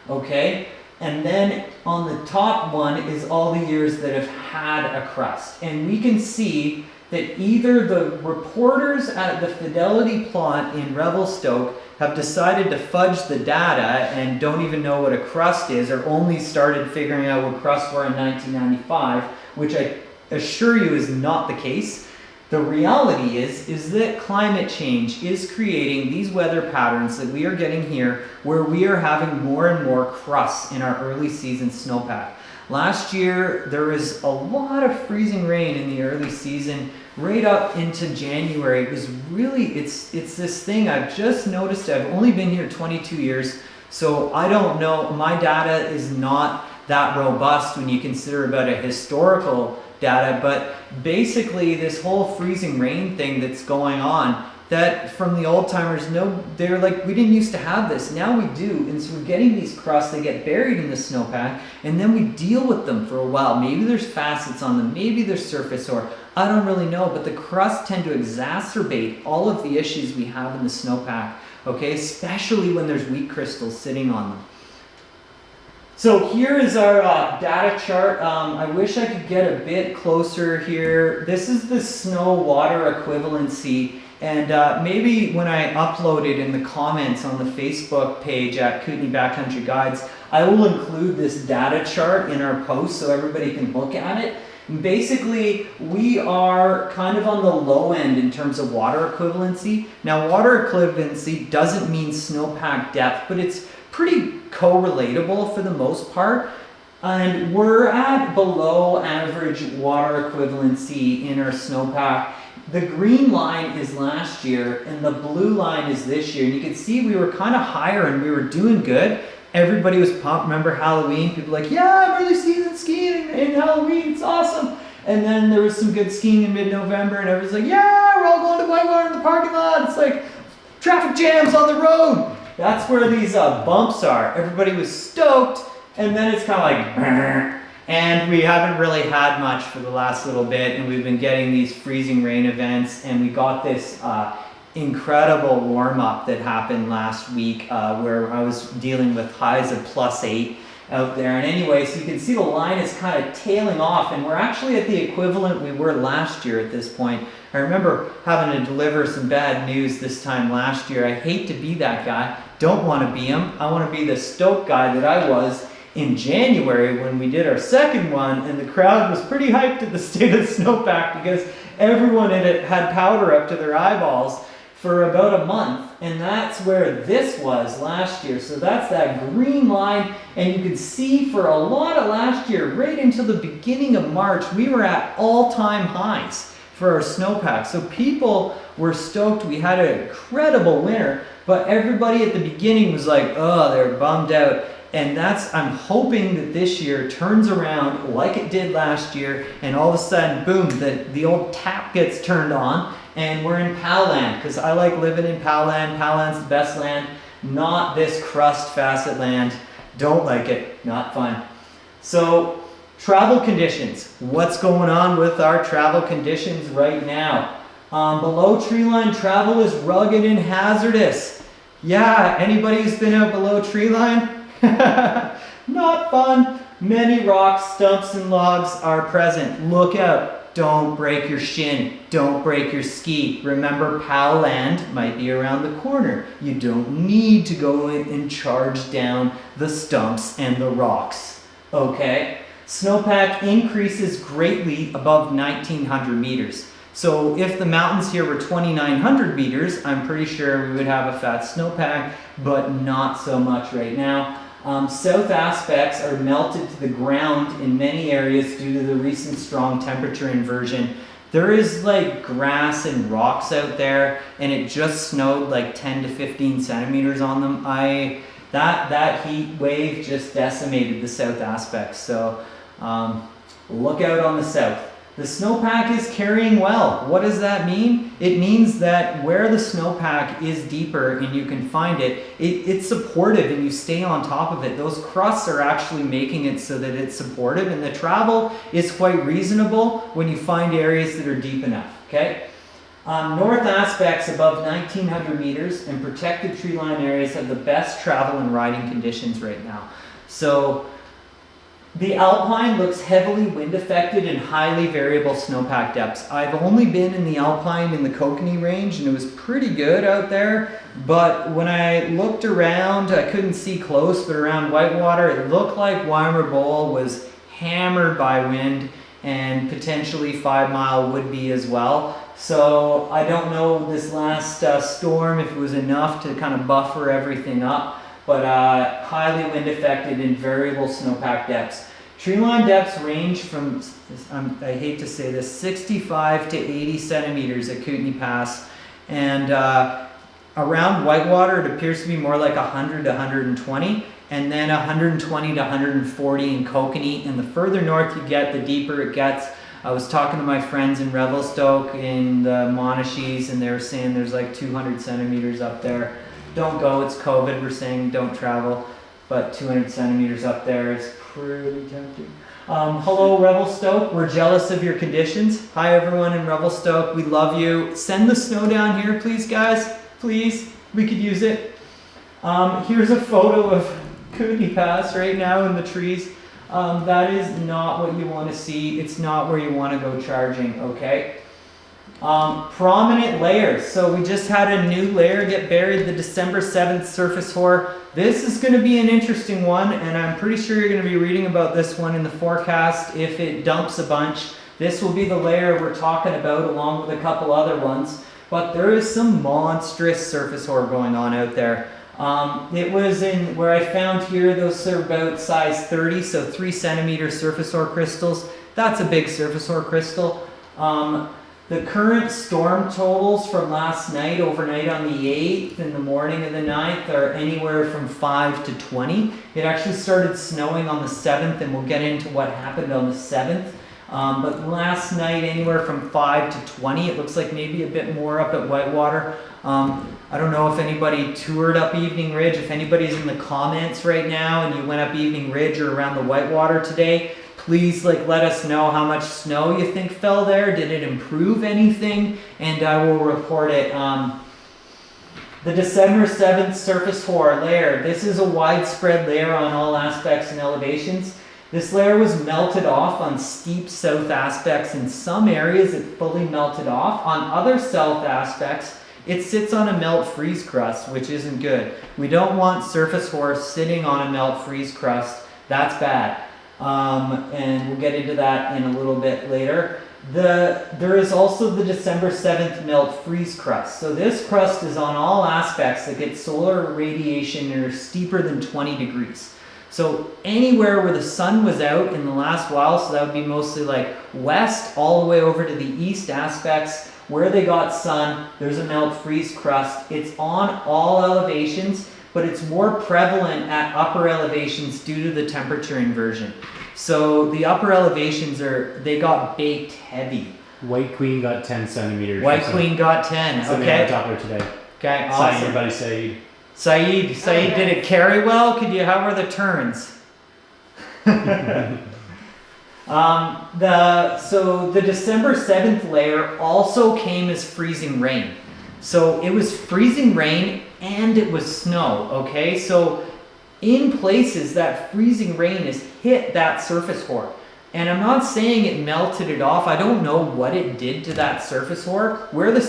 okay? And then on the top one is all the years that have had a crust. And we can see that either the reporters at the Fidelity plot in Revelstoke have decided to fudge the data and don't even know what a crust is, or only started figuring out what crusts were in 1995, which I assure you is not the case. The reality is that climate change is creating these weather patterns that we are getting here, where we are having more and more crusts in our early season snowpack. Last year, there was a lot of freezing rain in the early season, right up into January. It was really, it's this thing I've just noticed. I've only been here 22 years, so I don't know. My data is not that robust when you consider about a historical data, but basically this whole freezing rain thing that's going on, that from the old timers, no, they're like, we didn't used to have this, now we do. And so we're getting these crusts, they get buried in the snowpack, and then we deal with them for a while. Maybe there's facets on them, maybe there's surface, or I don't really know, but the crusts tend to exacerbate all of the issues we have in the snowpack, okay, especially when there's wheat crystals sitting on them. So here is our data chart. I wish I could get a bit closer here. This is the snow water equivalency, and maybe when I upload it in the comments on the Facebook page at Kootenay Backcountry Guides, I will include this data chart in our post so everybody can look at it. And basically, we are kind of on the low end in terms of water equivalency. Now, water equivalency doesn't mean snowpack depth, but it's pretty correlatable for the most part, and we're at below average water equivalency in our snowpack. The green line is last year and the blue line is this year, and you can see we were kind of higher and we were doing good. Everybody was pumped. Remember Halloween? People were like, yeah, I'm early season skiing in Halloween, it's awesome. And then there was some good skiing in mid-November, and everyone's like, yeah, we're all going to Whitewater in the parking lot. It's like traffic jams on the road. That's where these bumps are. Everybody was stoked, and then it's kind of like, and we haven't really had much for the last little bit, and we've been getting these freezing rain events, and we got this incredible warm-up that happened last week where I was dealing with highs of +8 out there. And anyway, so you can see the line is kind of tailing off, and we're actually at the equivalent we were last year at this point. I remember having to deliver some bad news this time last year. I hate to be that guy. Don't want to be him. I want to be the stoked guy that I was in January when we did our second one, and the crowd was pretty hyped at the state of the snowpack because everyone in it had powder up to their eyeballs, for about a month, and that's where this was last year. So that's that green line, and you can see for a lot of last year, right until the beginning of March, we were at all-time highs for our snowpack. So people were stoked. We had an incredible winter, but everybody at the beginning was like, oh, they're bummed out. And I'm hoping that this year turns around like it did last year, and all of a sudden, boom, the old tap gets turned on, and we're in PAL land, because I like living in PAL land. PAL land's the best land, not this crust facet land. Don't like it, not fun. So, travel conditions. What's going on with our travel conditions right now? Below tree line, travel is rugged and hazardous. Yeah, anybody who's been out below tree line? Not fun. Many rocks, stumps, and logs are present. Look out. Don't break your shin. Don't break your ski. Remember, PAL land might be around the corner. You don't need to go in and charge down the stumps and the rocks. Okay? Snowpack increases greatly above 1,900 meters. So if the mountains here were 2,900 meters, I'm pretty sure we would have a fat snowpack, but not so much right now. South aspects are melted to the ground in many areas due to the recent strong temperature inversion. There is like grass and rocks out there, and it just snowed like 10 to 15 centimeters on them. That heat wave just decimated the south aspects. So look out on the south. The snowpack is carrying well. What does that mean? It means that where the snowpack is deeper and you can find it, it's supportive and you stay on top of it. Those crusts are actually making it so that it's supportive, and the travel is quite reasonable when you find areas that are deep enough, okay? North aspects above 1,900 meters and protected tree line areas have the best travel and riding conditions right now. So the Alpine looks heavily wind affected and highly variable snowpack depths. I've only been in the Alpine in the Kootenay Range, and it was pretty good out there, but when I looked around, I couldn't see close, but around Whitewater, it looked like Weimer Bowl was hammered by wind, and potentially 5 Mile would be as well. So I don't know this last storm if it was enough to kind of buffer everything up, but highly wind affected and variable snowpack depths. Tree line depths range from, I hate to say this, 65 to 80 centimeters at Kootenay Pass, and around Whitewater it appears to be more like 100 to 120, and then 120 to 140 in Kootenay, and the further north you get, the deeper it gets. I was talking to my friends in Revelstoke in the Monachies, and they were saying there's like 200 centimeters up there. Don't go, it's COVID, we're saying don't travel, but 200 centimeters up there is pretty tempting. Hello Revelstoke, we're jealous of your conditions. Hi everyone in Revelstoke, we love you. Send the snow down here please guys, please, we could use it. Here's a photo of Kootenay Pass right now in the trees. That is not what you want to see, it's not where you want to go charging, okay? Prominent layers. So we just had a new layer get buried, the December 7th surface hoar. This is going to be an interesting one, and I'm pretty sure you're going to be reading about this one in the forecast if it dumps a bunch. This will be the layer we're talking about along with a couple other ones, but there is some monstrous surface hoar going on out there. It was in where I found here, those are about size 30, so 3 centimeter surface hoar crystals. That's a big surface hoar crystal. The current storm totals from last night, overnight on the 8th and the morning of the 9th, are anywhere from 5 to 20. It actually started snowing on the 7th, and we'll get into what happened on the 7th. But last night, anywhere from 5 to 20. It looks like maybe a bit more up at Whitewater. I don't know if anybody toured up Evening Ridge. If anybody's in the comments right now and you went up Evening Ridge or around the Whitewater today, please let us know how much snow you think fell there. Did it improve anything? And I will report it. The December 7th surface hoar layer. This is a widespread layer on all aspects and elevations. This layer was melted off on steep south aspects. In some areas it fully melted off. On other south aspects it sits on a melt freeze crust, which isn't good. We don't want surface hoar sitting on a melt freeze crust. That's bad. and we'll get into that in a little bit later. There is also the December 7th melt freeze crust. So this crust is on all aspects that get solar radiation that are steeper than 20 degrees. So anywhere where the sun was out in the last while, so that would be mostly like west all the way over to the east aspects, where they got sun, there's a melt freeze crust. It's on all elevations, but it's more prevalent at upper elevations due to the temperature inversion. So the upper elevations they got baked heavy. White Queen got 10 centimeters. White Queen got 10, Something okay. on top there today. Okay, Sign awesome. everybody Saeed. Saeed, did it carry well? How were the turns? So the December 7th layer also came as freezing rain. So it was freezing rain and it was snow, okay? So in places that freezing rain has hit that surface core. And I'm not saying it melted it off. I don't know what it did to that surface core. Where I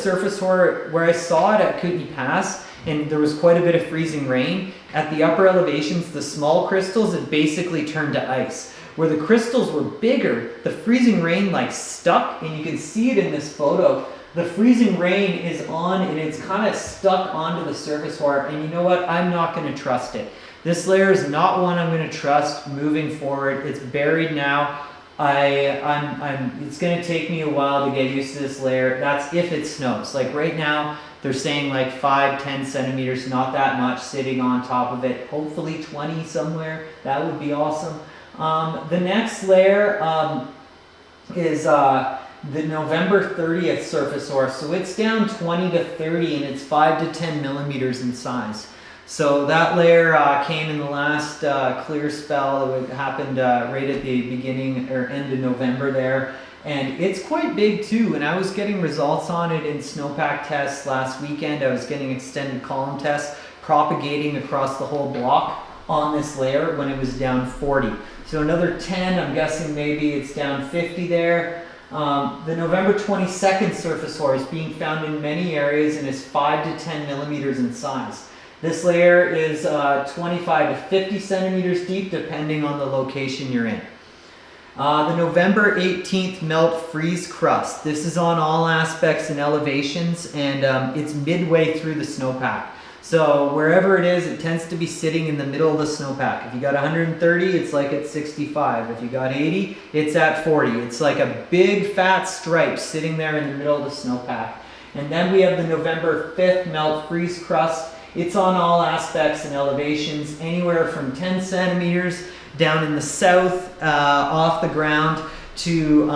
saw it at Kootenay Pass, and there was quite a bit of freezing rain, at the upper elevations, the small crystals, it basically turned to ice. Where the crystals were bigger, the freezing rain like stuck, and you can see it in this photo. The freezing rain is on and it's kind of stuck onto the surface core, and you know what? I'm not going to trust it. This layer is not one I'm going to trust moving forward. It's buried now. It's going to take me a while to get used to this layer. That's if it snows. Like right now, they're saying like 5-10 centimeters, not that much, sitting on top of it. Hopefully 20 somewhere. That would be awesome. The next layer is the November 30th surface ore. So it's down 20 to 30 and it's 5 to 10 millimeters in size. So that layer came in the last clear spell. It happened right at the beginning or end of November there. And it's quite big too. And I was getting results on it in Snowpack tests last weekend. I was getting extended column tests propagating across the whole block on this layer when it was down 40. So another 10, I'm guessing maybe it's down 50 there. The November 22nd surface ore is being found in many areas and is 5 to 10 millimeters in size. This layer is 25 to 50 centimeters deep depending on the location you're in. The November 18th melt freeze crust. This is on all aspects and elevations, and it's midway through the snowpack. So wherever it is, it tends to be sitting in the middle of the snowpack. If you got 130, it's like at 65. If you got 80, it's at 40. It's like a big fat stripe sitting there in the middle of the snowpack. And then we have the November 5th melt freeze crust. It's on all aspects and elevations, anywhere from 10 centimeters down in the south off the ground to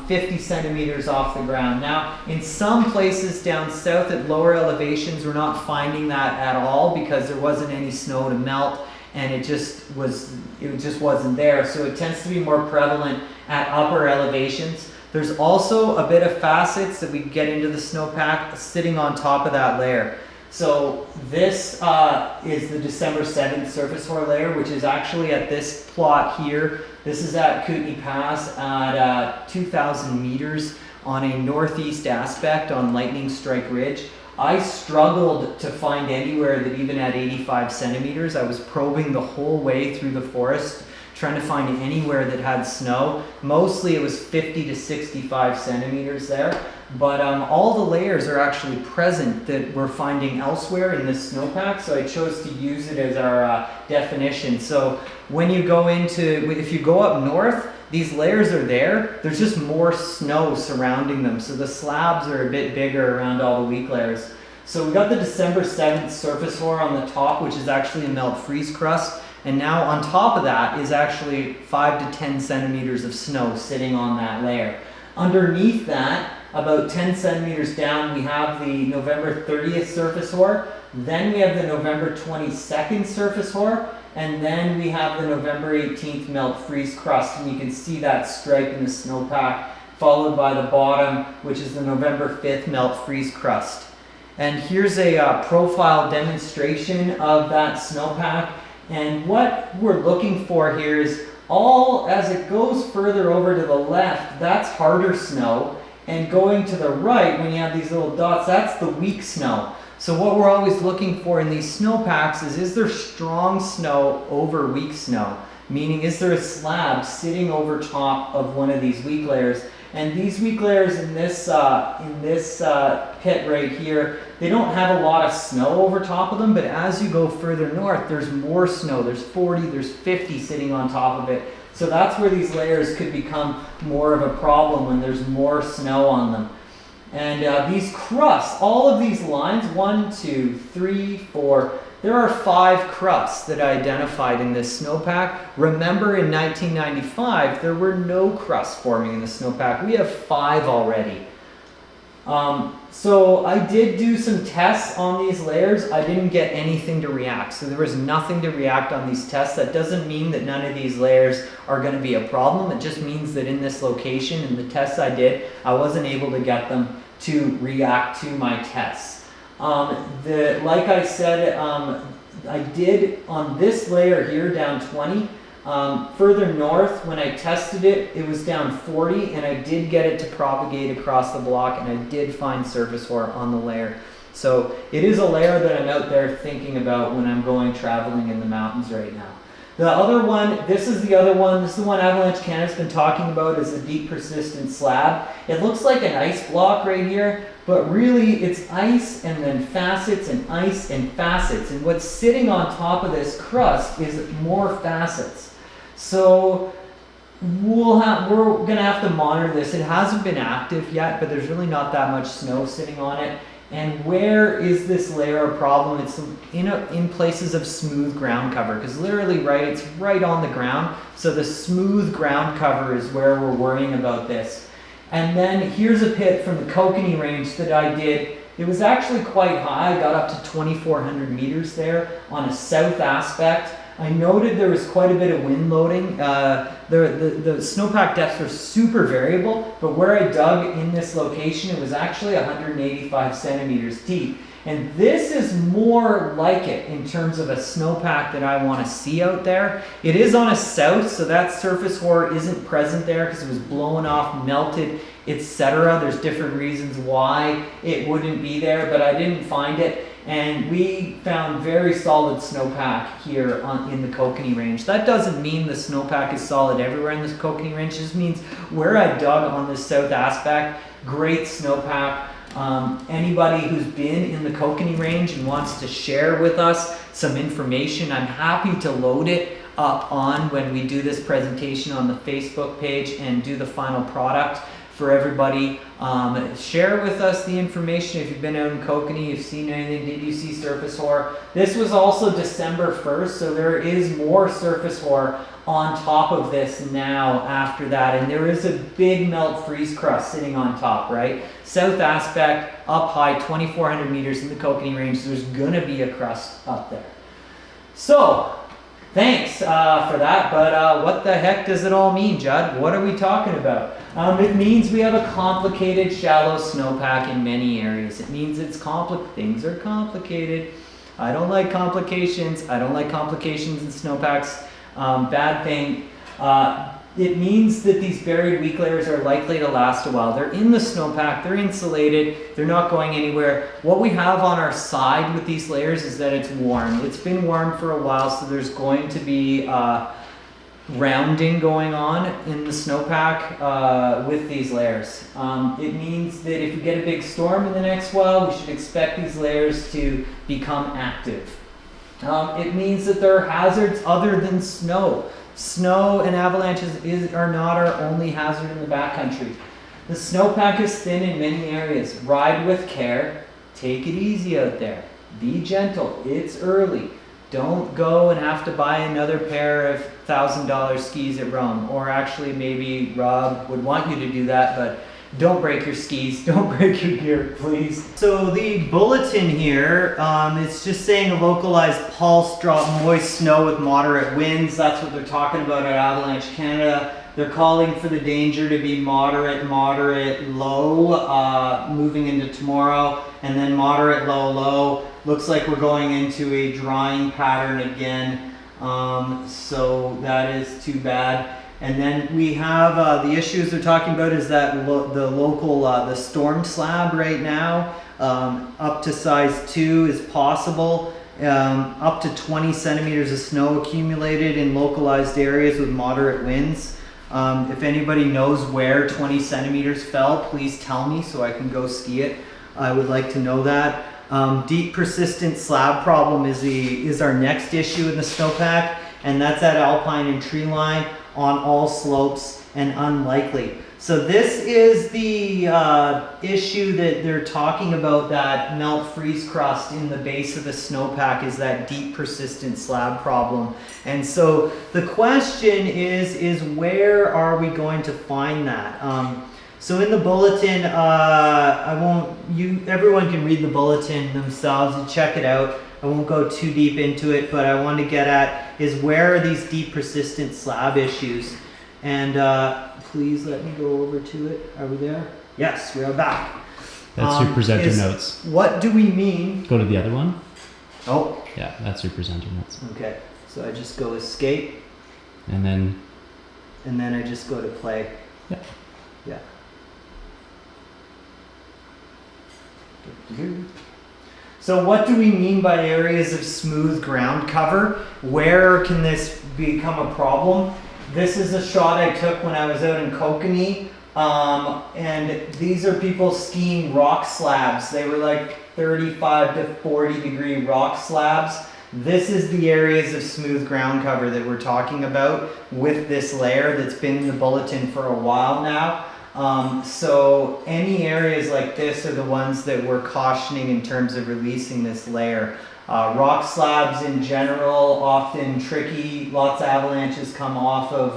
50 centimeters off the ground. Now, in some places down south at lower elevations, we're not finding that at all because there wasn't any snow to melt, and it just wasn't there. So it tends to be more prevalent at upper elevations. There's also a bit of facets that we get into the snowpack sitting on top of that layer. So this is the December 7th surface ore layer, which is actually at this plot here. This is at Kootenay Pass at 2,000 meters on a northeast aspect on Lightning Strike Ridge. I struggled to find anywhere that even at 85 centimeters. I was probing the whole way through the forest, trying to find anywhere that had snow. Mostly it was 50 to 65 centimeters there. But all the layers are actually present that we're finding elsewhere in this snowpack, so I chose to use it as our definition. So when you go if you go up north, these layers are there. There's just more snow surrounding them, so the slabs are a bit bigger around all the weak layers. So we got the December 7th surface ore on the top, which is actually a melt freeze crust. And now on top of that is actually 5 to 10 centimeters of snow sitting on that layer. Underneath that, about 10 centimeters down, we have the November 30th surface ore. Then we have the November 22nd surface ore. And then we have the November 18th melt freeze crust. And you can see that stripe in the snowpack, followed by the bottom, which is the November 5th melt freeze crust. And here's a profile demonstration of that snowpack. And what we're looking for here is as it goes further over to the left, that's harder snow. And going to the right, when you have these little dots, that's the weak snow. So what we're always looking for in these snowpacks is there strong snow over weak snow? meaning is there a slab sitting over top of one of these weak layers? And these weak layers in this pit right here, they don't have a lot of snow over top of them, but as you go further north, there's more snow. There's 40, there's 50 sitting on top of it. So that's where these layers could become more of a problem when there's more snow on them. And these crusts, all of these lines, 1, 2, 3, 4, there are 5 crusts that I identified in this snowpack. Remember in 1995, there were no crusts forming in the snowpack. We have 5 already. So I did do some tests on these layers. I didn't get anything to react. So there was nothing to react on these tests. That doesn't mean that none of these layers are going to be a problem. It just means that in this location, in the tests I did, I wasn't able to get them to react to my tests. Like I said, I did on this layer here down 20. Further north, when I tested it, it was down 40, and I did get it to propagate across the block, and I did find surface ore on the layer. So it is a layer that I'm out there thinking about when I'm going traveling in the mountains right now. The other one, this is the other one. This is the one Avalanche Canada's been talking about, is a deep persistent slab. It looks like an ice block right here, but really it's ice and then facets and ice and facets. And what's sitting on top of this crust is more facets. So we're gonna have to monitor this. It hasn't been active yet, but there's really not that much snow sitting on it. And where is this layer a problem? It's in places of smooth ground cover, because literally, right, it's right on the ground. So the smooth ground cover is where we're worrying about this. And then here's a pit from the Kootenay Range that I did. It was actually quite high. I got up to 2,400 meters there on a south aspect. I noted there was quite a bit of wind loading. The snowpack depths are super variable, but where I dug in this location, it was actually 185 centimeters deep. And this is more like it in terms of a snowpack that I want to see out there. It is on a south, so that surface ore isn't present there because it was blown off, melted, etc. There's different reasons why it wouldn't be there, but I didn't find it. And we found very solid snowpack here in the Kootenay Range. That doesn't mean the snowpack is solid everywhere in this Kootenay Range. It just means where I dug on this south aspect, great snowpack. Anybody who's been in the Kootenay Range and wants to share with us some information, I'm happy to load it up on when we do this presentation on the Facebook page and do the final product for everybody. Share with us the information. If you've been out in Kootenay, you've seen anything, did you see surface ore? This was also December 1st, so there is more surface ore on top of this now after that. And there is a big melt freeze crust sitting on top, right? South aspect, up high, 2,400 meters in the Kootenay Range. There's gonna be a crust up there. So, thanks for that, but what the heck does it all mean, Judd? What are we talking about? It means we have a complicated, shallow snowpack in many areas. It means things are complicated. I don't like complications. I don't like complications in snowpacks. Bad thing. It means that these buried weak layers are likely to last a while. They're in the snowpack, they're insulated, they're not going anywhere. What we have on our side with these layers is that it's warm. It's been warm for a while, so there's going to be rounding going on in the snowpack with these layers. It means that if we get a big storm in the next while, we should expect these layers to become active. It means that there are hazards other than snow. Snow and avalanches are not our only hazard in the backcountry. The snowpack is thin in many areas. Ride with care. Take it easy out there. Be gentle. It's early. Don't go and have to buy another pair of $1,000 skis at Rome. Or actually, maybe Rob would want you to do that, but don't break your skis, don't break your gear, please. So the bulletin here, it's just saying a localized pulse drop moist snow with moderate winds. That's what they're talking about at Avalanche Canada. They're calling for the danger to be moderate, low, moving into tomorrow, and then moderate, low. Looks like we're going into a drying pattern again, so that is too bad. And then we have the issues they're talking about is that the local, the storm slab right now, up to size 2 is possible. up to 20 centimeters of snow accumulated in localized areas with moderate winds. If anybody knows where 20 centimeters fell, please tell me so I can go ski it. I would like to know that. Deep persistent slab problem is our next issue in the snowpack, and that's at alpine and tree line on all slopes and unlikely. So this is the issue that they're talking about, that melt freeze crust in the base of the snowpack, is that deep persistent slab problem. And so the question is where are we going to find that? So in the bulletin, everyone can read the bulletin themselves and check it out. I won't go too deep into it, but I want to get at is where are these deep persistent slab issues? And please let me go over to it. Are we there? Yes, we are back. That's your presenter notes. What do we mean? Go to the other one. Oh. Yeah, that's your presenter notes. Okay, so I just go escape. And then I just go to play. Yeah. Yeah. So what do we mean by areas of smooth ground cover? Where can this become a problem? This is a shot I took when I was out in Kootenay, and these are people skiing rock slabs. They were like 35 to 40 degree rock slabs. This is the areas of smooth ground cover that we're talking about with this layer that's been in the bulletin for a while now. So any areas like this are the ones that we're cautioning in terms of releasing this layer. Rock slabs in general, often tricky. Lots of avalanches come off of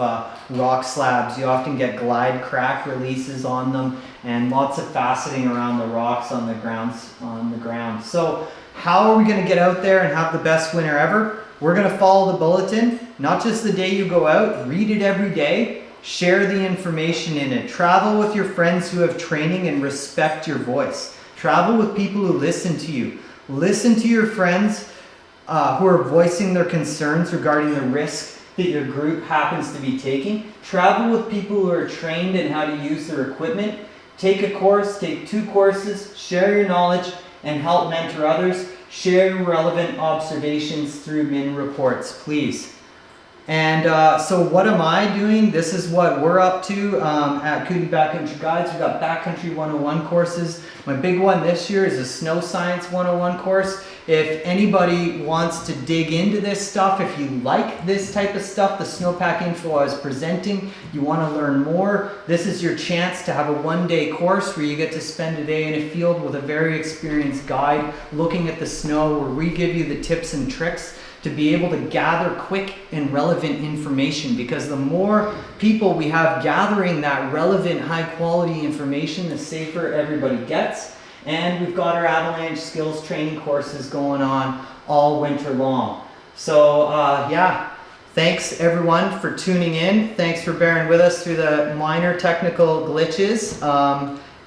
rock slabs. You often get glide crack releases on them, and lots of faceting around the rocks on the ground. So how are we going to get out there and have the best winter ever? We're going to follow the bulletin, not just the day you go out. Read it every day. Share the information in it. Travel with your friends who have training and respect your voice. Travel with people who listen to you. Listen to your friends who are voicing their concerns regarding the risk that your group happens to be taking. Travel with people who are trained in how to use their equipment. Take a course, take 2 courses, share your knowledge, and help mentor others. Share your relevant observations through MIN reports, please. And so what am I doing? This is what we're up to at Kootenay Backcountry Guides. We've got Backcountry 101 courses. My big one this year is a Snow Science 101 course. If anybody wants to dig into this stuff, if you like this type of stuff, the snowpack info I was presenting, you want to learn more, this is your chance to have a 1-day course where you get to spend a day in a field with a very experienced guide looking at the snow, where we give you the tips and tricks to be able to gather quick and relevant information, because the more people we have gathering that relevant, high quality information, the safer everybody gets. And we've got our avalanche skills training courses going on all winter long. So yeah, thanks everyone for tuning in. Thanks for bearing with us through the minor technical glitches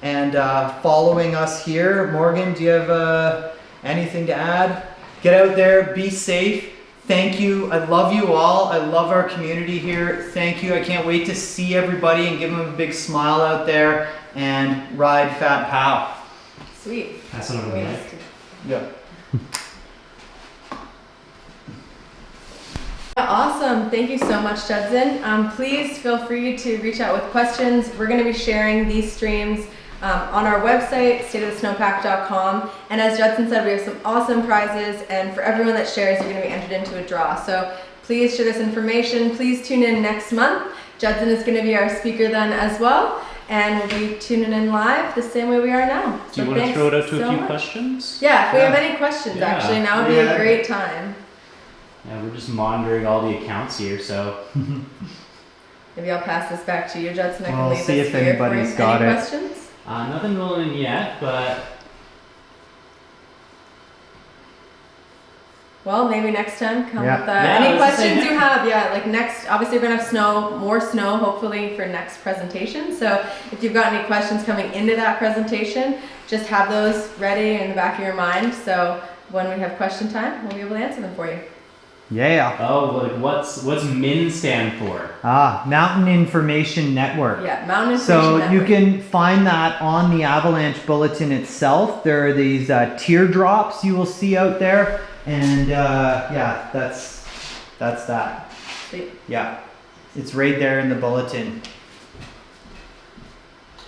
and following us here. Morgan, do you have anything to add? Get out there, be safe. Thank you. I love you all. I love our community here. Thank you. I can't wait to see everybody and give them a big smile out there and ride Fat Pow. Sweet. That's what I'm like. Yeah. Awesome. Thank you so much, Judson. Please feel free to reach out with questions. We're going to be sharing these streams on our website, stateofthesnowpack.com. And as Judson said, we have some awesome prizes, and for everyone that shares, you're going to be entered into a draw. So please share this information. Please tune in next month. Judson is going to be our speaker then as well, and we'll be tuning in live the same way we are now. Do you want to throw it out to a few questions? Yeah, if we have any questions, Yeah. actually, now would be a great time. Yeah, we're just monitoring all the accounts here, so. Maybe I'll pass this back to you, Judson. I can Well, leave see this if here for anybody's you. got Any it. questions? Nothing rolling in yet, but Well, maybe next time come Yeah. with Yeah, any I was gonna say questions you next- have. Yeah, like next, obviously we're gonna have more snow, hopefully for next presentation. So if you've got any questions coming into that presentation, just have those ready in the back of your mind. So when we have question time, we'll be able to answer them for you. Yeah. like what's MIN stand for? Mountain Information Network. Yeah, Mountain So Information you Network. can find that on the Avalanche Bulletin itself. There are these teardrops you will see out there. And yeah, that's that. Sweet. Yeah, it's right there in the bulletin.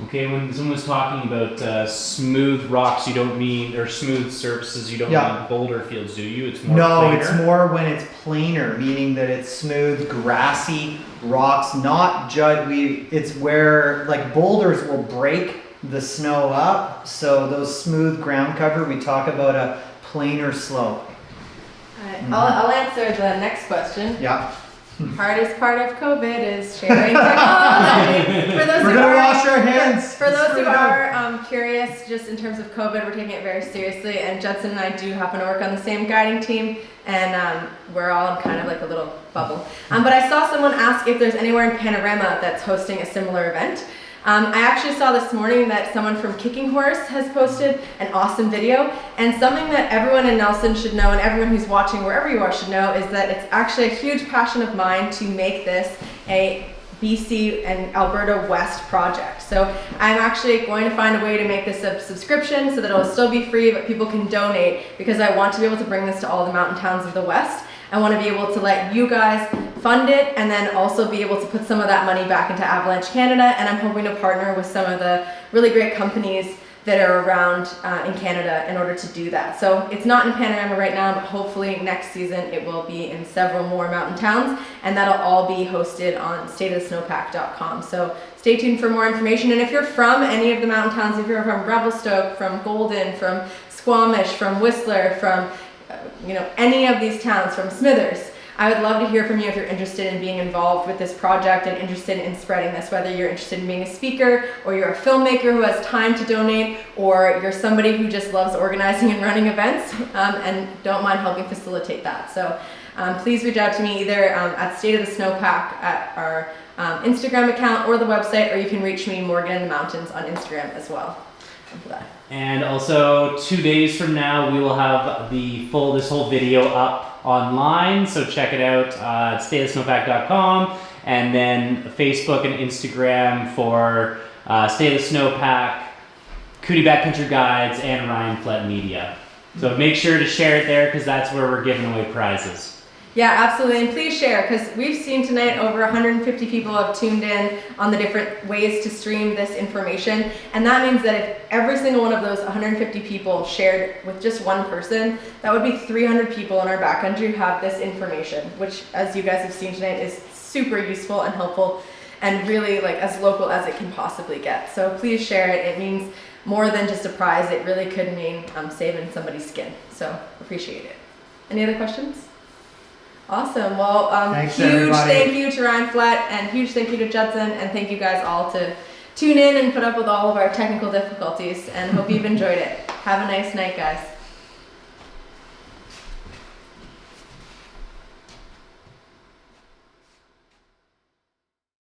Okay, when someone was talking about smooth rocks, you don't mean, or smooth surfaces, you don't Yeah. mean boulder fields, do you? It's more No, plainer? it's more when it's plainer, meaning that it's smooth, grassy rocks, not it's where like boulders will break the snow up. So those smooth ground cover, we talk about a plainer slope. I'll answer the next question. Yeah. Hardest part of COVID is sharing technology. For those We're who gonna are, wash our hands. For those who Straight up. are curious, just in terms of COVID, we're taking it very seriously. And Judson and I do happen to work on the same guiding team, and we're all in kind of like a little bubble. But I saw someone ask if there's anywhere in Panorama that's hosting a similar event. I actually saw this morning that someone from Kicking Horse has posted an awesome video, and something that everyone in Nelson should know and everyone who's watching wherever you are should know is that it's actually a huge passion of mine to make this a BC and Alberta West project. So I'm actually going to find a way to make this a subscription so that it'll still be free, but people can donate, because I want to be able to bring this to all the mountain towns of the West. I want to be able to let you guys fund it and then also be able to put some of that money back into Avalanche Canada, and I'm hoping to partner with some of the really great companies that are around in Canada in order to do that. So it's not in Panorama right now, but hopefully next season it will be in several more mountain towns, and that'll all be hosted on stateofthesnowpack.com. So stay tuned for more information. And if you're from any of the mountain towns, if you're from Revelstoke, from Golden, from Squamish, from Whistler, from any of these towns, from Smithers, I would love to hear from you if you're interested in being involved with this project and interested in spreading this, whether you're interested in being a speaker, or you're a filmmaker who has time to donate, or you're somebody who just loves organizing and running events and don't mind helping facilitate that. So please reach out to me either at State of the Snowpack at our Instagram account or the website, or you can reach me, Morgan in the Mountains, on Instagram as well. And also 2 days from now, we will have this whole video up online. So check it out at stateofthesnowpack.com, and then Facebook and Instagram for State of the Snowpack, Kootenay Backcountry Guides, and Ryan Flett Media. So make sure to share it there, because that's where we're giving away prizes. Yeah, absolutely, and please share, because we've seen tonight over 150 people have tuned in on the different ways to stream this information, and that means that if every single one of those 150 people shared with just one person, that would be 300 people in our backcountry who have this information, which, as you guys have seen tonight, is super useful and helpful, and really like as local as it can possibly get. So please share it. It means more than just a prize. It really could mean saving somebody's skin. So appreciate it. Any other questions? Awesome. Well, Thanks, huge everybody. thank you to Ryan Flett, and huge thank you to Judson, and thank you guys all to tune in and put up with all of our technical difficulties, and hope you've enjoyed it. Have a nice night, guys.